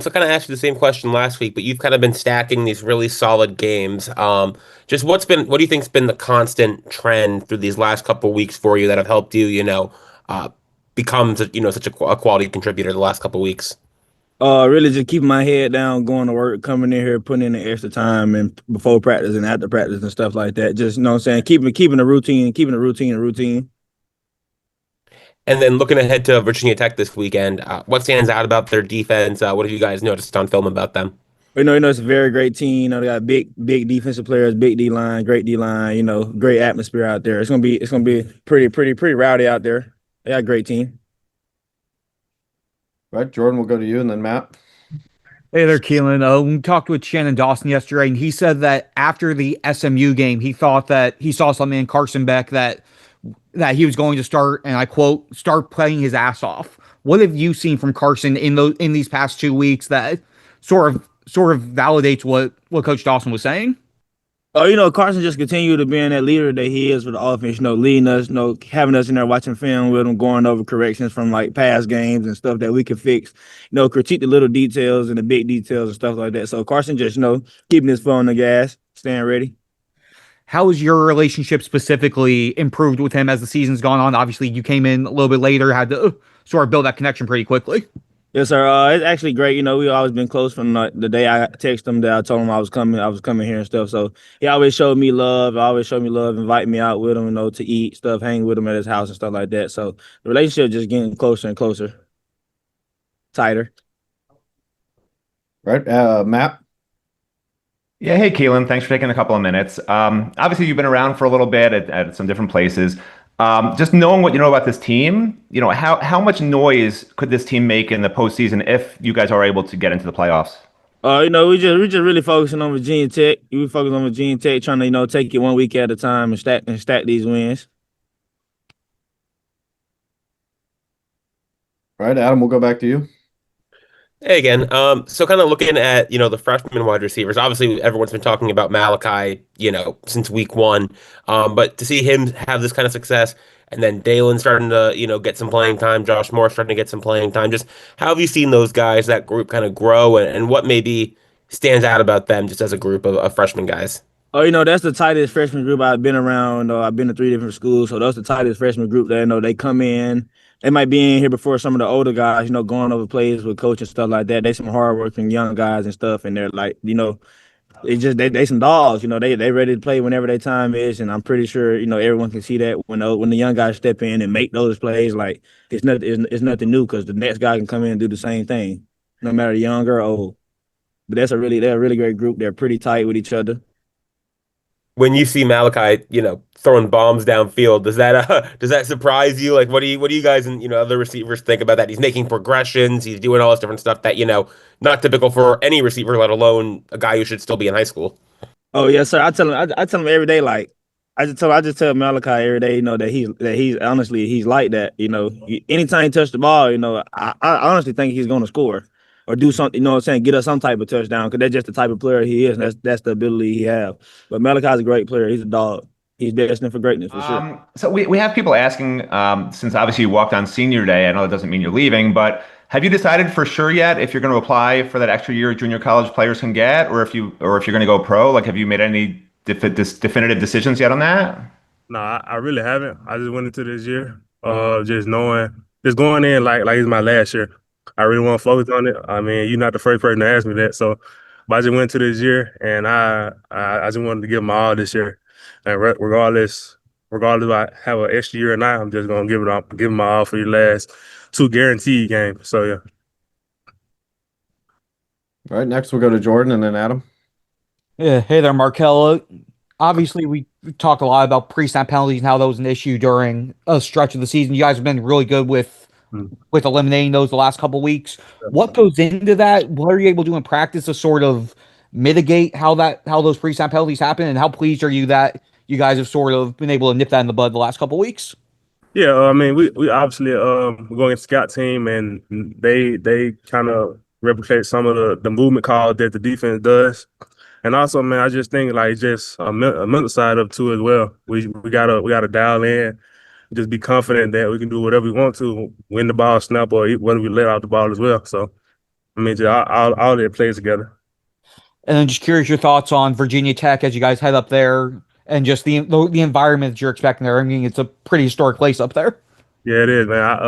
So kind of asked you the same question last week, but you've kind of been stacking these really solid games. Just what do you think's been the constant trend through these last couple of weeks for you that have helped you, uh, become, such a quality contributor the last couple of weeks? Really just keeping my head down, going to work, coming in here, putting in the extra time and before practice and after practice and stuff like that. Just, you know what I'm saying, keeping the routine, keeping the routine a routine. And then looking ahead to Virginia Tech this weekend, what stands out about their defense? What have you guys noticed on film about them? It's a very great team. They got big defensive players, big D line, great D line. Great atmosphere out there. It's gonna be pretty rowdy out there. They got a great team. Right, Jordan, we'll go to you and then Matt. Hey there, Keelan. We talked with Shannon Dawson yesterday, and he said that after the SMU game, he thought that he saw something in Carson Beck that he was going to start, and I quote, start playing his ass off. What have you seen from Carson in these past 2 weeks that sort of validates what Coach Dawson was saying? Oh, Carson just continued to being that leader that he is for the offense, leading us, having us in there watching film with him, going over corrections from like past games and stuff that we can fix, critique the little details and the big details and stuff like that. So Carson just, keeping his foot on the gas, staying ready. How has your relationship specifically improved with him as the season's gone on? Obviously, you came in a little bit later, had to sort of build that connection pretty quickly. Yes, sir. It's actually great. We always been close from the day I texted him that I told him I was coming here and stuff. So he always showed me love. Inviting me out with him, to eat stuff, hang with him at his house and stuff like that. So the relationship just getting closer and closer, tighter. Right, Matt. Yeah, hey Keelan, thanks for taking a couple of minutes. Obviously, you've been around for a little bit at some different places. Just knowing what you know about this team, how much noise could this team make in the postseason if you guys are able to get into the playoffs? We just really focusing on Virginia Tech. We focus on Virginia Tech, trying to take it 1 week at a time and stack these wins. Right, Adam, we'll go back to you. Hey again. So kind of looking at, the freshman wide receivers. Obviously, everyone's been talking about Malachi, since week one. But to see him have this kind of success, and then Dalen starting to, get some playing time, Josh Moore starting to get some playing time. Just how have you seen those guys, that group kind of grow, and what maybe stands out about them just as a group of freshman guys? Oh, that's the tightest freshman group I've been around. I've been to 3 different schools, so that's the tightest freshman group that they come in. They might be in here before some of the older guys, going over plays with coach and stuff like that. They some hardworking young guys and stuff, and they're like, it's just they some dogs. They ready to play whenever their time is, and I'm pretty sure everyone can see that when the young guys step in and make those plays, like it's nothing new because the next guy can come in and do the same thing, no matter young or old. But they're a really great group. They're pretty tight with each other. When you see Malachi, throwing bombs downfield, does that surprise you? Like, what do you guys and other receivers think about that? He's making progressions, he's doing all this different stuff that not typical for any receiver, let alone a guy who should still be in high school. Oh yes, sir. I tell him every day, like I just tell Malachi every day, that he's honestly he's like that. Anytime he touch the ball, I honestly think he's going to score or do something. You know what I'm saying? Get us some type of touchdown because that's just the type of player he is. And that's the ability he have. But Malachi's a great player. He's a dog. He's destined for greatness for sure. So we have people asking, since obviously you walked on senior day, I know that doesn't mean you're leaving, but have you decided for sure yet if you're going to apply for that extra year junior college players can get, or if you're going to go pro? Like, have you made any definitive decisions yet on that? No, I really haven't. I just went into this year, just going in like it's my last year. I really want to focus on it. I mean, you're not the first person to ask me that, so but I just went to this year, and I just wanted to give my all this year, and regardless if I have an extra year or not, I'm just gonna give my all for the last 2 guaranteed games. So yeah. All right, next we'll go to Jordan and then Adam. Yeah, hey there, Markel. Obviously, we talked a lot about pre-snap penalties and how that was an issue during a stretch of the season. You guys have been really good with eliminating those the last couple of weeks. What goes into that? What are you able to do in practice to sort of mitigate how those pre-snap penalties happen? And how pleased are you that you guys have sort of been able to nip that in the bud the last couple of weeks? Yeah, I mean, we obviously we're going against scout team, and they kind of replicate some of the movement calls that the defense does. And also, man, I just think like just a mental side of it too as well. We gotta dial in, just be confident that we can do whatever we want to, win the ball, snap, or whether we let out the ball as well. So I mean, just all that plays together. And then just curious your thoughts on Virginia Tech as you guys head up there and just the environment that you're expecting there. I mean, it's a pretty historic place up there. Yeah, it is, man.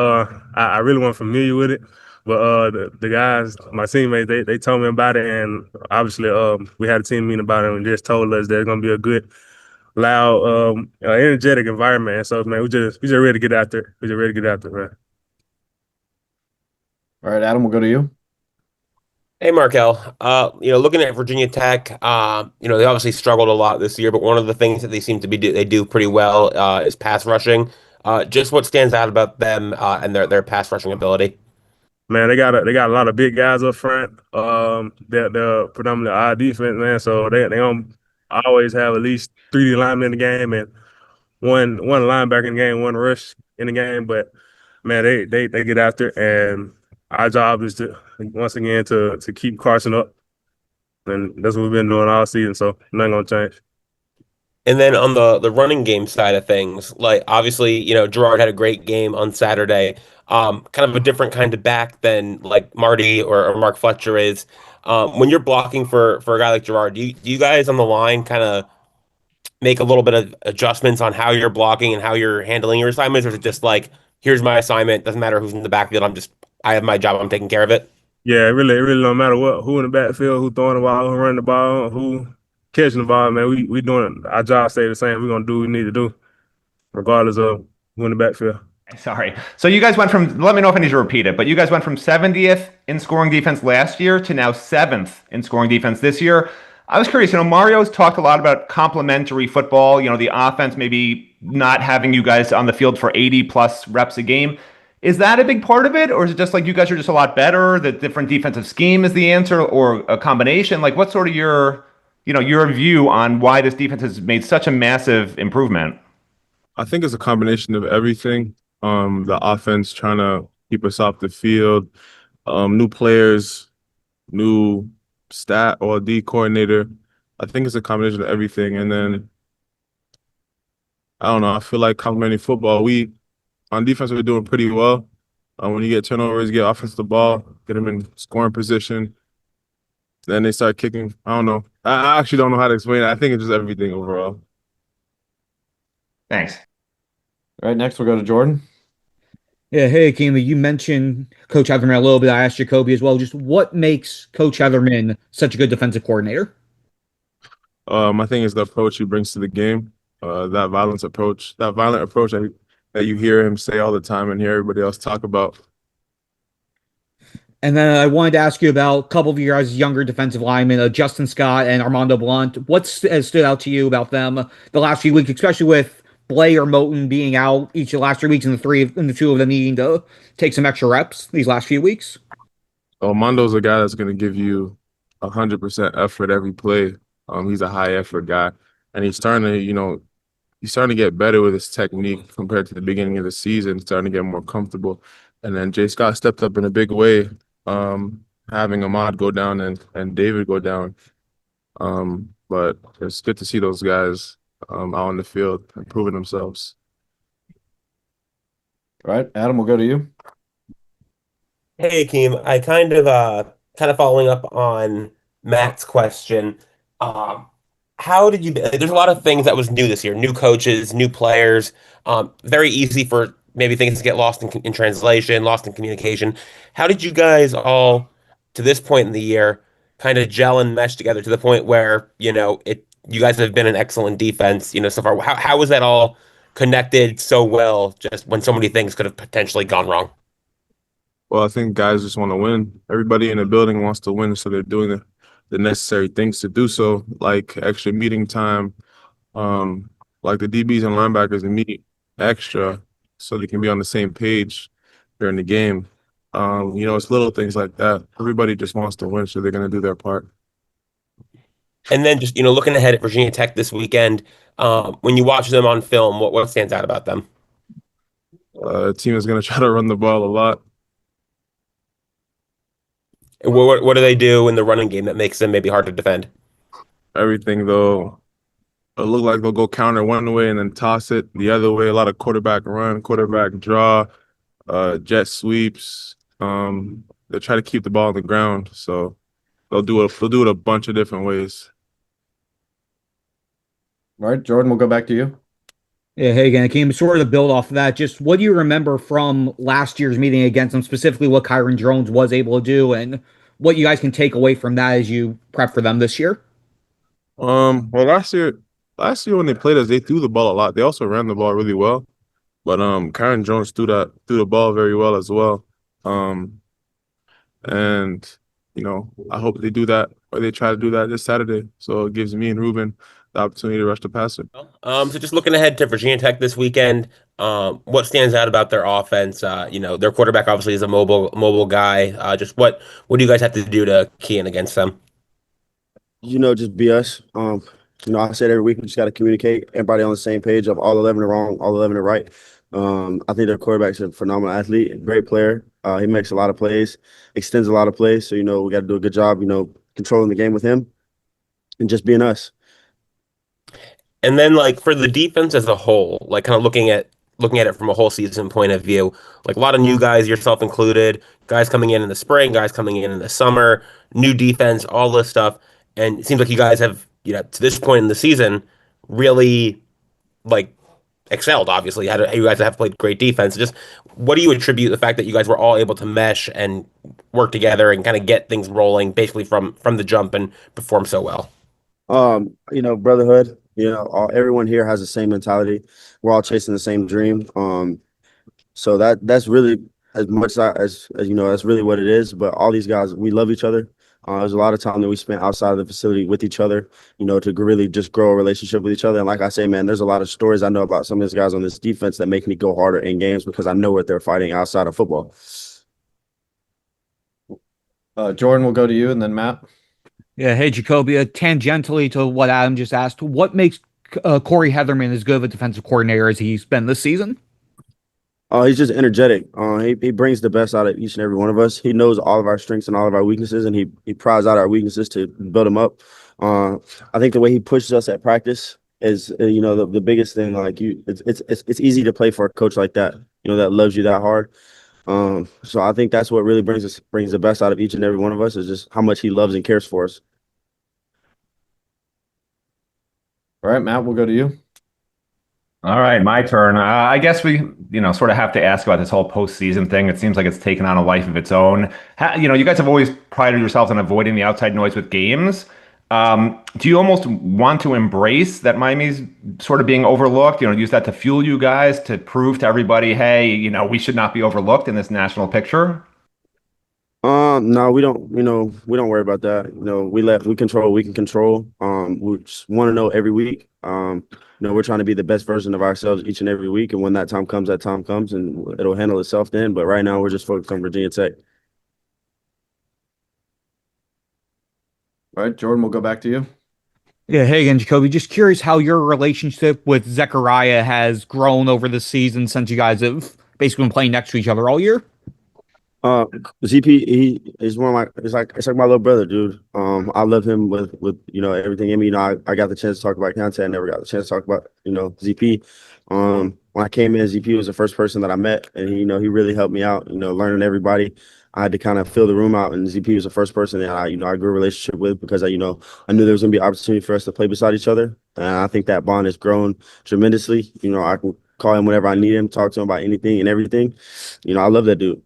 I really wasn't familiar with it, but the guys, my teammates, they told me about it, and obviously we had a team meeting about it and just told us that it's gonna be a good, loud, energetic environment. And so, man, we just ready to get out there. We just ready to get out there, man. All right, Adam, we'll go to you. Hey, Markel. Looking at Virginia Tech, they obviously struggled a lot this year, but one of the things that they seem to they do pretty well is pass rushing. Just what stands out about them and their pass rushing ability. Man, they got a lot of big guys up front. They're predominantly our defense, man. So they don't always have at least 3D linemen in the game and one linebacker in the game, one rush in the game. But man, they get after it, and our job is to once again to keep Carson up, and that's what we've been doing all season. So nothing gonna change. And then on the running game side of things, like obviously, Gerard had a great game on Saturday. Kind of a different kind of back than like Marty or Mark Fletcher is. When you're blocking for a guy like Gerard, do you guys on the line kind of make a little bit of adjustments on how you're blocking and how you're handling your assignments, or is it just like, here's my assignment, doesn't matter who's in the backfield, I have my job, I'm taking care of it? Yeah, it really don't matter who in the backfield, who throwing the ball, who running the ball, who catching the ball, man. We doing our job stay the same. We're gonna do what we need to do, regardless of who in the backfield. Sorry. So you guys went from, let me know if I need to repeat it, but you guys went from 70th in scoring defense last year to now 7th in scoring defense this year. I was curious, Mario's talked a lot about complementary football, the offense maybe not having you guys on the field for 80 plus reps a game. Is that a big part of it? Or is it just like you guys are just a lot better, the different defensive scheme is the answer, or a combination? Like what's sort of your view on why this defense has made such a massive improvement? I think it's a combination of everything. The offense trying to keep us off the field, new players, new stat or D coordinator. I think it's a combination of everything. And then I don't know, I feel like complimentary football, on defense we're doing pretty well. When you get turnovers, get offense the ball, get them in scoring position, then they start kicking. I don't know. I actually don't know how to explain it. I think it's just everything overall. Thanks. All right, next we'll go to Jordan. Yeah, hey, Akheem, you mentioned Coach Heatherman a little bit. I asked Jakobe as well. Just what makes Coach Heatherman such a good defensive coordinator? I think it's the approach he brings to the game. That violent approach that you hear him say all the time and hear everybody else talk about. And then I wanted to ask you about a couple of your guys' younger defensive linemen, Justin Scott and Armando Blunt. What has stood out to you about them the last few weeks, especially with Blay or Moten being out each of the last 3 weeks and the two of them needing to take some extra reps these last few weeks? Armando's a guy that's going to give you 100% effort every play. He's a high effort guy, and he's starting to get better with his technique compared to the beginning of the season. Starting to get more comfortable, and then Jay Scott stepped up in a big way, having Ahmad go down and David go down. But it's good to see those guys out on the field improving themselves. All right, Adam, we'll go to you. Hey, Akeem, I kind of following up on Matt's question. How did you? There's a lot of things that was new this year, new coaches, new players. Very easy for maybe things to get lost in translation, lost in communication. How did you guys all, to this point in the year, kind of gel and mesh together to the point where you guys have been an excellent defense, so far? How was that all connected so well, just when so many things could have potentially gone wrong? Well, I think guys just want to win. Everybody in the building wants to win, so they're doing the necessary things to do so, like extra meeting time, like the DBs and linebackers, they meet extra so they can be on the same page during the game. It's little things like that. Everybody just wants to win, so they're going to do their part. And then just looking ahead at Virginia Tech this weekend, when you watch them on film, what stands out about them? The team is going to try to run the ball a lot. What do they do in the running game that makes them maybe hard to defend? Everything, though, it look like they'll go counter one way and then toss it the other way. A lot of quarterback run, quarterback draw, jet sweeps. Then they try to keep the ball on the ground. So they'll do it a bunch of different ways. All right, Jordan, we'll go back to you. Yeah, hey again, Akeem, sort of to build off of that, just what do you remember from last year's meeting against them, specifically what Kyron Jones was able to do and what you guys can take away from that as you prep for them this year? Well, last year when they played us, they threw the ball a lot. They also ran the ball really well. But Kyron Jones threw the ball very well as well. And I hope they do that or they try to do that this Saturday. So it gives me and Ruben the opportunity to rush the passer. So just looking ahead to Virginia Tech this weekend, what stands out about their offense? Their quarterback obviously is a mobile guy. Just what do you guys have to do to key in against them? Just be us. I said every week we just got to communicate. Everybody on the same page of all 11 are wrong, all 11 are right. I think their quarterback's a phenomenal athlete, a great player. He makes a lot of plays, extends a lot of plays. So, we got to do a good job, controlling the game with him and just being us. And then like for the defense as a whole, like kind of looking at it from a whole season point of view, like a lot of new guys, yourself included, guys coming in the spring, guys coming in the summer, new defense, all this stuff. And it seems like you guys have, to this point in the season, really like excelled, obviously. You guys have played great defense. Just what do you attribute the fact that you guys were all able to mesh and work together and kind of get things rolling basically from the jump and perform so well? Brotherhood. Everyone here has the same mentality. We're all chasing the same dream. So that's really as much as that's really what it is. But all these guys, we love each other. There's a lot of time that we spent outside of the facility with each other, to really just grow a relationship with each other. And like I say, man, there's a lot of stories I know about some of these guys on this defense that make me go harder in games because I know what they're fighting outside of football. Jordan, we'll go to you, and then Matt. Yeah, hey, Jakobe, tangentially to what Adam just asked, what makes Corey Heatherman as good of a defensive coordinator as he's been this season? He's just energetic. He brings the best out of each and every one of us. He knows all of our strengths and all of our weaknesses, and he pries out our weaknesses to build them up. I think the way he pushes us at practice is, the biggest thing. Like it's easy to play for a coach like that, that loves you that hard. So I think that's what really brings the best out of each and every one of us is just how much he loves and cares for us. All right, Matt, we'll go to you. All right, my turn. I guess we, sort of have to ask about this whole postseason thing. It seems like it's taken on a life of its own. You guys have always prided yourselves on avoiding the outside noise with games. Do you almost want to embrace that Miami's sort of being overlooked? Use that to fuel you guys to prove to everybody, hey, we should not be overlooked in this national picture? No, we don't. We don't worry about that. We control what we can control. We just want to know every week. We're trying to be the best version of ourselves each and every week, and when that time comes, and it'll handle itself then. But right now, we're just focused on Virginia Tech. All right, Jordan, we'll go back to you. Yeah, hey again, Jakobe. Just curious how your relationship with Zechariah has grown over the season since you guys have basically been playing next to each other all year. ZP, he is one of my. It's like my little brother, dude. I love him with everything in me. I got the chance to talk about content. I never got the chance to talk about ZP. When I came in, ZP was the first person that I met, and he really helped me out. Learning everybody. I had to kind of fill the room out, and ZP was the first person that I grew a relationship with because I knew there was gonna be an opportunity for us to play beside each other, and I think that bond has grown tremendously. I can call him whenever I need him, talk to him about anything and everything. I love that dude.